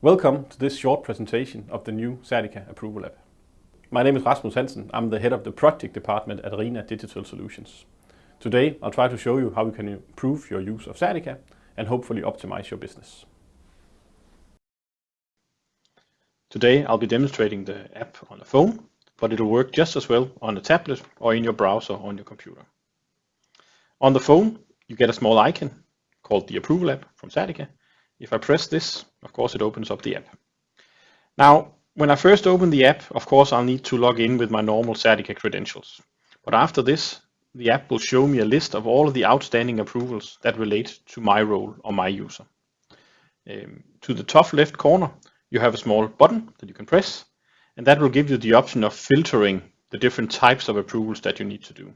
Welcome to this short presentation of the new Certica Approval App. My name is Rasmus Hansen. I'm the head of the project department at Arena Digital Solutions. Today I'll try to show you how you can improve your use of Certica and hopefully optimize your business. Today I'll be demonstrating the app on a phone, but it'll work just as well on a tablet or in your browser on your computer. On the phone you get a small icon called the Approval App from Certica. If I press this, of course it opens up the app. Now, when I first open the app, of course I'll need to log in with my normal Certica credentials. But after this, the app will show me a list of all of the outstanding approvals that relate to my role or my user. To the top left corner, you have a small button that you can press, and that will give you the option of filtering the different types of approvals that you need to do.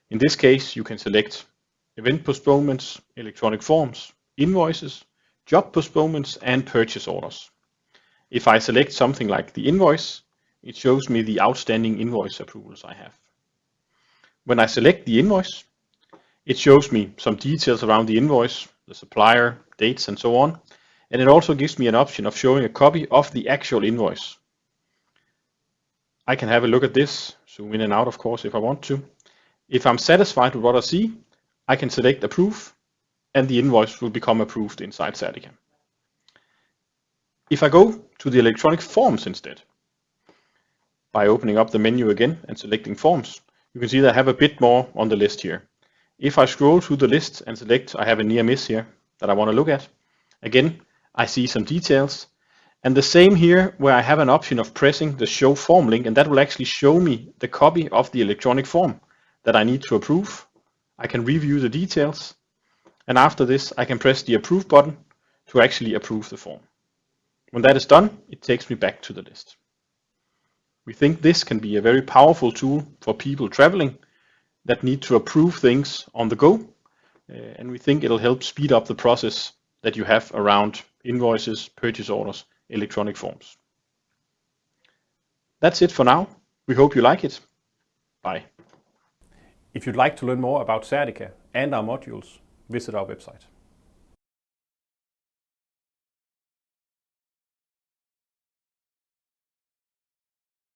In this case, you can select event postponements, electronic forms, invoices, job postponements, and purchase orders. If I select something like the invoice, it shows me the outstanding invoice approvals I have. When I select the invoice, it shows me some details around the invoice, the supplier, dates, and so on. And it also gives me an option of showing a copy of the actual invoice. I can have a look at this, zoom in and out of course if I want to. If I'm satisfied with what I see, I can select approve, and the invoice will become approved inside Certica. If I go to the electronic forms instead, by opening up the menu again and selecting forms, you can see that I have a bit more on the list here. If I scroll through the list and select I have a near miss here that I want to look at, again I see some details, and the same here where I have an option of pressing the show form link, and that will actually show me the copy of the electronic form that I need to approve. I can review the details, and after this I can press the approve button to actually approve the form. When that is done, it takes me back to the list. We think this can be a very powerful tool for people traveling that need to approve things on the go, and we think it'll help speed up the process that you have around invoices, purchase orders, electronic forms. That's it for now. We hope you like it. Bye. If you'd like to learn more about Certica and our modules, visit our website.